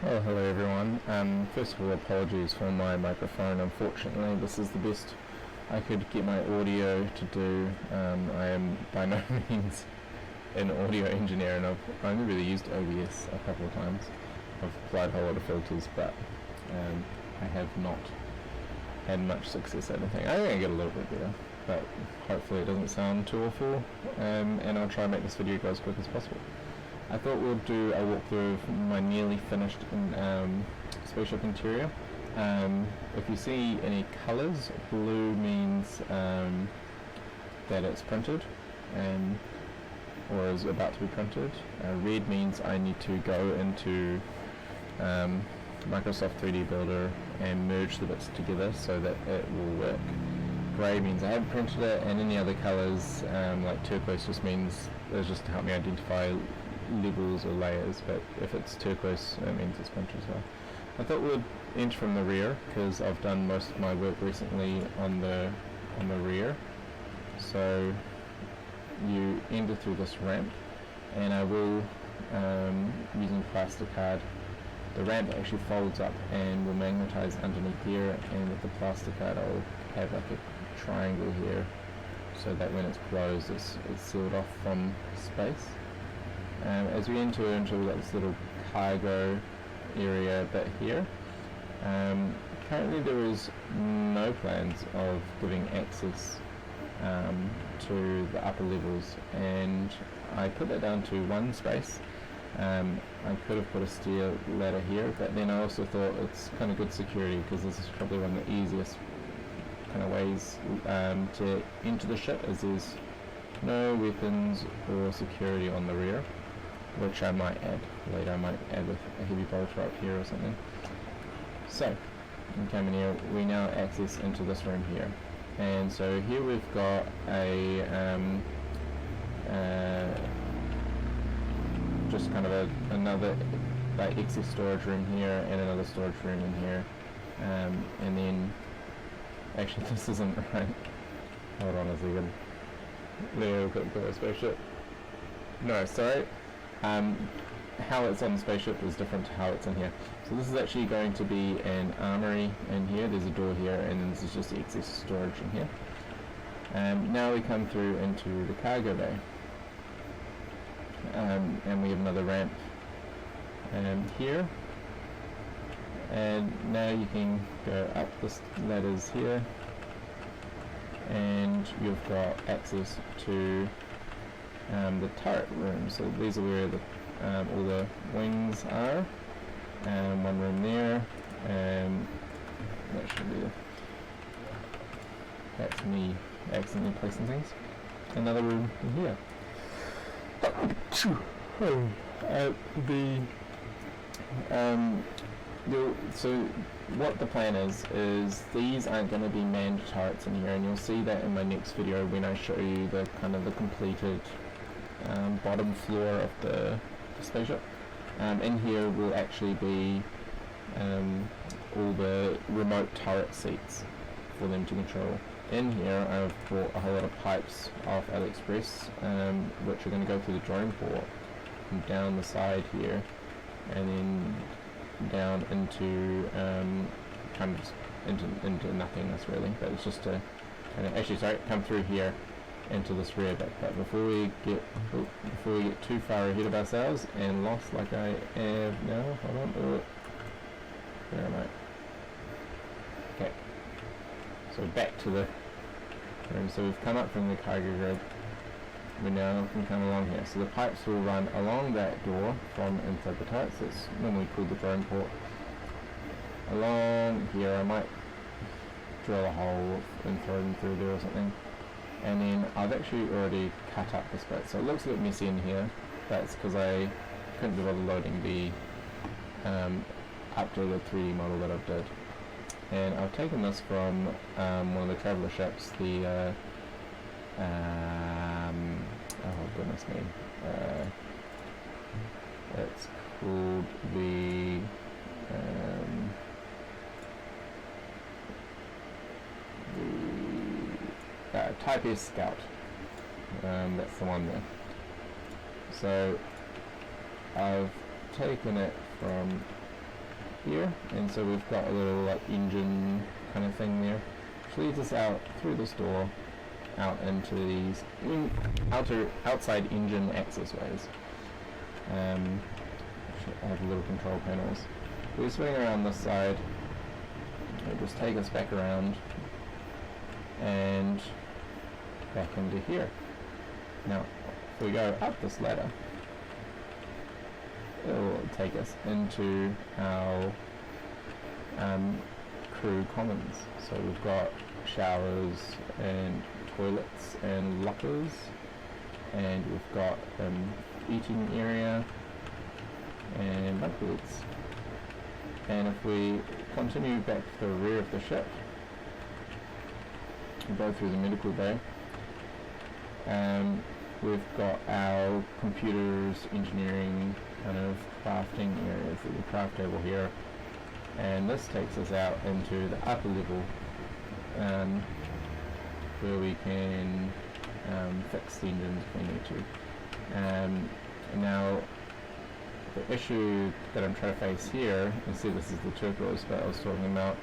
Oh, hello everyone. First of all, apologies for my microphone. Unfortunately, this is the best I could get my audio to do. I am by no means an audio engineer, and I've only really used OBS a couple of times. I've applied a whole lot of filters, but I have not had much success at anything. I think I get a little bit better, but hopefully it doesn't sound too awful, and I'll try and make this video go as quick as possible. I thought we'll do a walkthrough of my nearly finished spaceship interior. If you see any colours, blue means that it's printed or is about to be printed. Red means I need to go into Microsoft 3D Builder and merge the bits together so that it will work. Grey means I haven't printed it, and any other colours like turquoise just means it's just to help me identify levels or layers, but if it's turquoise it means it's printed as well. I thought we'd enter from the rear because I've done most of my work recently on the rear. So you enter through this ramp, and I will, using plasticard, the ramp actually folds up and will magnetize underneath here, and with the plasticard I'll have like a triangle here so that when it's closed it's sealed off from space. As we enter into this little cargo area bit here, currently there is no plans of giving access to the upper levels, and I put that down to one space. I could have put a stair ladder here, but then I also thought it's kind of good security because this is probably one of the easiest kind of ways to enter the ship, as there's no weapons or security on the rear, which I might add later. I might add with a heavy bolter up here or something. So, coming here, we now access into this room here, and so here we've got a just kind of another like excess storage room here and another storage room in here, and then actually this isn't right. Hold on a second. There, we've got the spaceship. No, sorry. How it's on the spaceship is different to how it's in here. So this is actually going to be an armory in here. There's a door here, and then this is just excess storage in here. Now we come through into the cargo bay, and we have another ramp here, and now you can go up this ladders here, and you've got access to the turret room. So these are where all the wings are. One room there, that should be that's me accidentally placing things. Another room in here. So what the plan is these aren't going to be manned turrets in here, and you'll see that in my next video when I show you the kind of the completed bottom floor of the spaceship. In here will actually be all the remote turret seats for them to control. In here I've bought a whole lot of pipes off AliExpress, which are going to go through the drone port and down the side here, and then down into kind of just into nothingness really, but it's just to kind of actually come through here into this rear bit. But before we get too far ahead of ourselves and lost like I have now, hold on, where am I? Okay, so back to the room. So we've come up from the cargo grid, we now can come along here. So the pipes will run along that door from inside the turrets. It's normally called the drone port. Along here, I might drill a hole and throw them through there or something. And then I've actually already cut up this bit, so it looks a bit messy in here. That's because I couldn't be bothered loading the updated 3D model that I've did. And I've taken this from one of the traveller ships, the oh goodness me, it's called the Type S Scout. That's the one there. So I've taken it from here, and so we've got a little like engine kind of thing there, which leads us out through this door, out into these outside engine access ways. I have little control panels. We're swinging around this side. It'll just take us back around and back into here. Now, if we go up this ladder, it'll take us into our crew commons. So we've got showers and toilets and lockers, and we've got eating area and bunk beds. And if we continue back to the rear of the ship, we go through the medical bay, we've got our computers, engineering, kind of crafting areas, the craft table here, and this takes us out into the upper level where we can fix the engines if we need to. Now the issue that I'm trying to face here, and see this is the turquoise that I was talking about,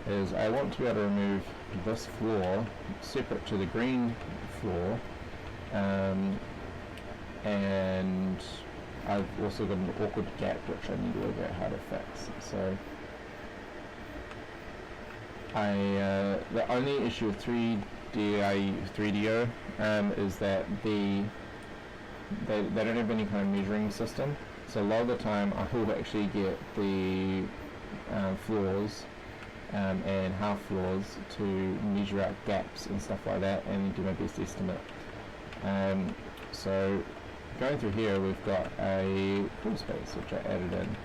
is I want to be able to remove this floor separate to the green floor, and I've also got an awkward gap which I need to work out how to fix. So the only issue with 3DO is that they don't have any kind of measuring system. So a lot of the time I will actually get the floors and half floors to measure out gaps and stuff like that and do my best estimate. So going through here we've got a crawl space which I added in,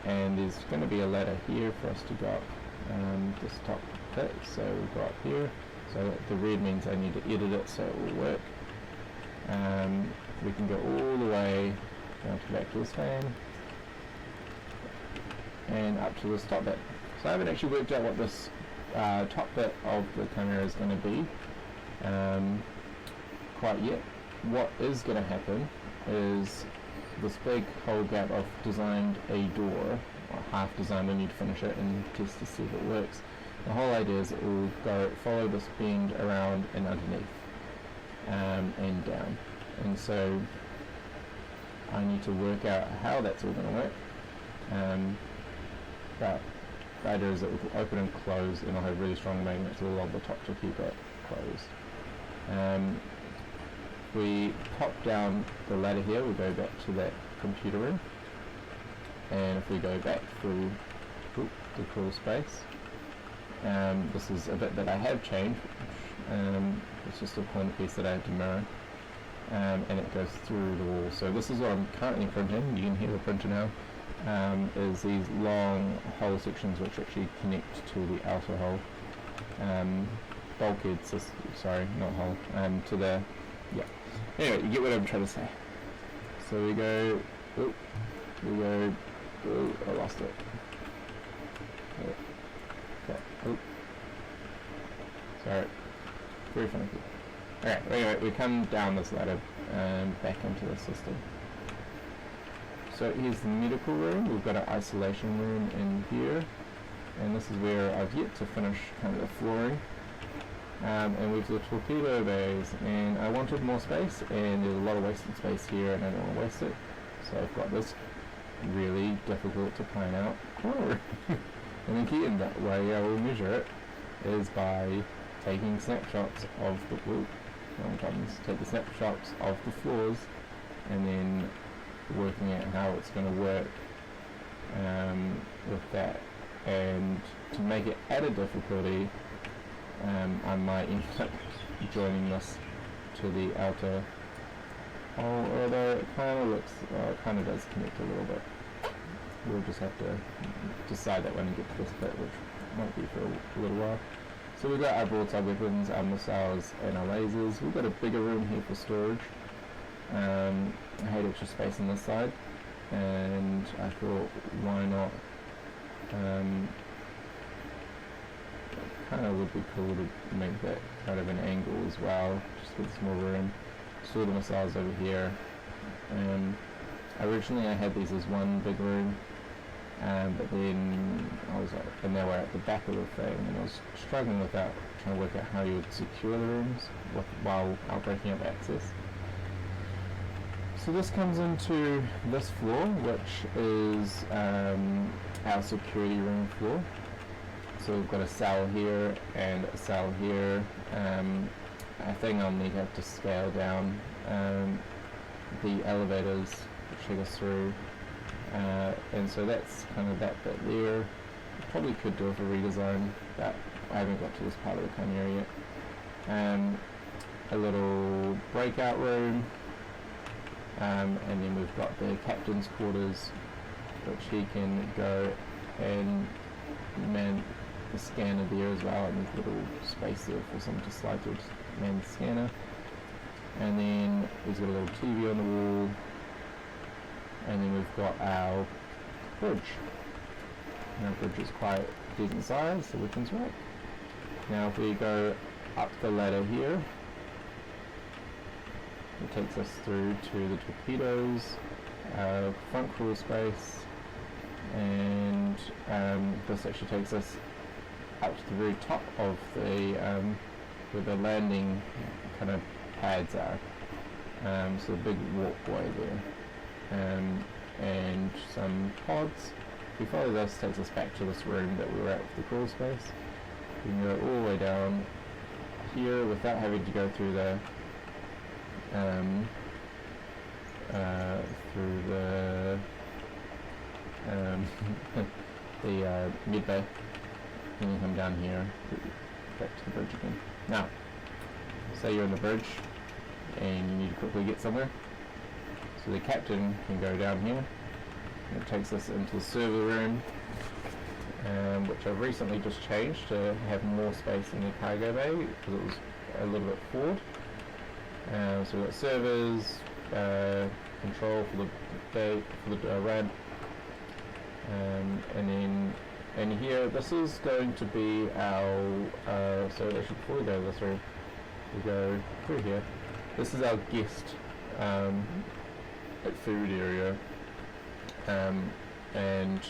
and there's going to be a ladder here for us to go up this top bit. So we've got here, so the red means I need to edit it so it will work. We can go all the way down to back to this fan and up to this top bit. So I haven't actually worked out what this top bit of the Chimera is going to be quite yet. What is going to happen is this big hole gap. I've designed a door, or half designed, I need to finish it and test to see if it works. The whole idea is it will follow this bend around and underneath and down, and so I need to work out how that's all going to work, but the idea is that it will open and close, and I'll have really strong magnets all along the top to keep it closed. We pop down the ladder here, we go back to that computer room, and if we go back through the crawl space, this is a bit that I have changed. It's just a point piece that I have to mirror, and it goes through the wall. So this is what I'm currently printing. You can hear the printer now. Is these long hole sections which actually connect to the outer hole, bulkhead system, sorry, not hole, to the, yeah. Anyway, you get what I'm trying to say. So we go, I lost it. Okay, sorry, very funny. Alright, anyway, we come down this ladder and back into the system. So here's the medical room. We've got an isolation room in here, and this is where I've yet to finish kind of the flooring. And we've got torpedo bays, and I wanted more space, and there's a lot of wasted space here, and I don't want to waste it. So I've got this really difficult to plan out corner. And again, that way I will measure it is by taking snapshots of the take the snapshots of the floors, and then working out how it's going to work with that. And to make it add a difficulty, I might end up joining this to the outer hole, although it kind of looks, it kind of does connect a little bit. We'll just have to decide that when we get to this bit, which might be for a little while. So we've got our broadside weapons, our missiles, and our lasers. We've got a bigger room here for storage. I had extra space on this side, and I thought, why not? Kind of would be cool to make that kind of an angle as well, just with some more room. Store the missiles over here. Originally I had these as one big room, but then I was like, and they were at the back of the thing, and I was struggling with that, trying to work out how you would secure the rooms while breaking up access. So this comes into this floor, which is our security room floor. So we've got a cell here and a cell here. I think I'll need to scale down the elevators which take us through, and so that's kind of that bit there. Probably could do with a redesign, but I haven't got to this part of the Chimera yet. A little breakout room, and then we've got the captain's quarters, which he can go and man the scanner there as well, and there's a little space there for someone to slide through to man the scanner. And then we've got a little TV on the wall, and then we've got our bridge. And our bridge is quite decent size, the weapons rack. Now if we go up the ladder here, it takes us through to the torpedoes, front crawl space, and this actually takes us up to the very top of the where the landing kind of pads are. So a big walkway there, and some pods. If we follow this, it takes us back to this room that we were at with the crawl space. We can go all the way down here without having to go through the the mid bay. Then you come down here back to the bridge again. Now, say you're on the bridge and you need to quickly get somewhere. So the captain can go down here. And it takes us into the server room, which I've recently just changed to have more space in the cargo bay because it was a little bit forward. So we've got servers, control for the bay, for the ramp, and then here this is going to be our. So actually, before we go this room, we go through here. This is our guest food area, and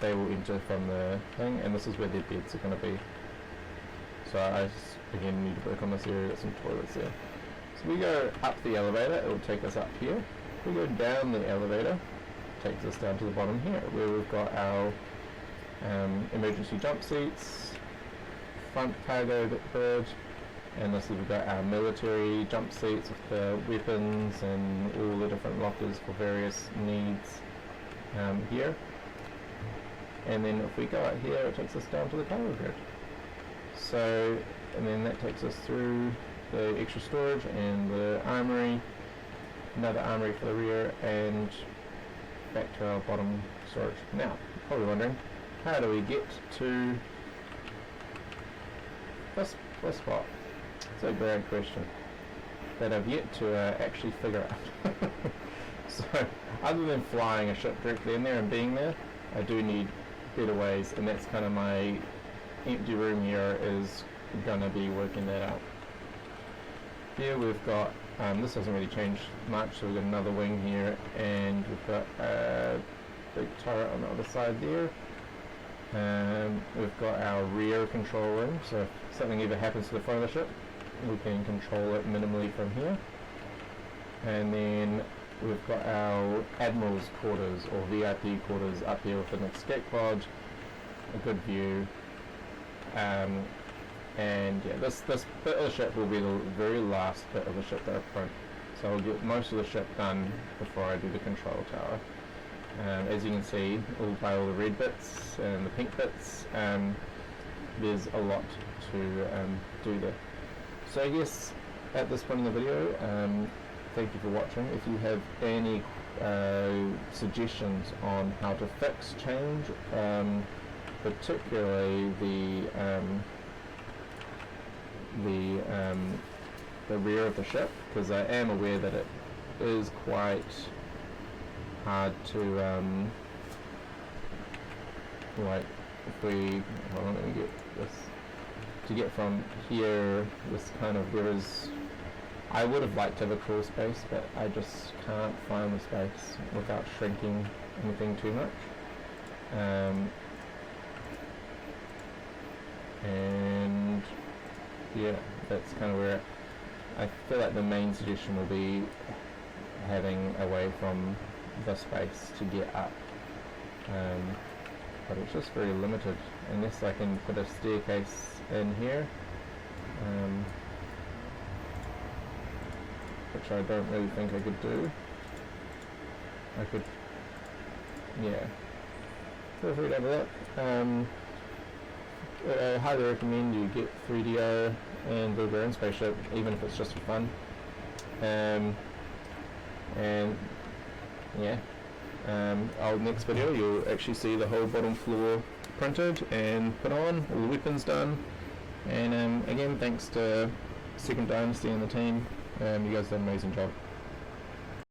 they will enter from the thing, and this is where their beds are going to be. So I just, again, need to work on this area. Got some toilets there. So we go up the elevator, it will take us up here. We go down the elevator, it takes us down to the bottom here, where we've got our emergency jump seats, front cargo bird, and this is we've got our military jump seats with the weapons and all the different lockers for various needs here. And then if we go out here, it takes us down to the cargo grid. So, and then that takes us through the extra storage and the armory, another armory for the rear, and back to our bottom storage. Now, you're probably wondering, how do we get to this spot? It's a great question that I've yet to actually figure out. So, other than flying a ship directly in there and being there, I do need better ways, and that's kind of my empty room here is going to be working that out. Here we've got, this doesn't really change much, so we've got another wing here, and we've got a big turret on the other side there. We've got our rear control room, so if something ever happens to the front of the ship, we can control it minimally from here. And then we've got our Admiral's quarters, or VIP quarters, up here with an escape pod, a good view. And yeah, this bit of the ship will be the very last bit of the ship that I print. So I'll get most of the ship done before I do the control tower. As you can see, by all the red bits and the pink bits, there's a lot to do there. So I guess at this point in the video, thank you for watching. If you have any suggestions on how to fix, change, particularly the rear of the ship, because I am aware that it is quite hard to like if we hold on, let me get this to get from here. This kind of I would have liked to have a crawl space, but I just can't find the space without shrinking anything too much. And yeah, that's kind of where I feel like the main suggestion will be having a way from the space to get up, but it's just very limited unless I can put a staircase in here, which I don't really think I could do. I could, yeah, feel free to have a look. I highly recommend you get 3DO and build your own spaceship, even if it's just for fun. And yeah, next video you'll actually see the whole bottom floor printed and put on, all the weapons done. And again, thanks to Second Dynasty and the team. You guys did an amazing job.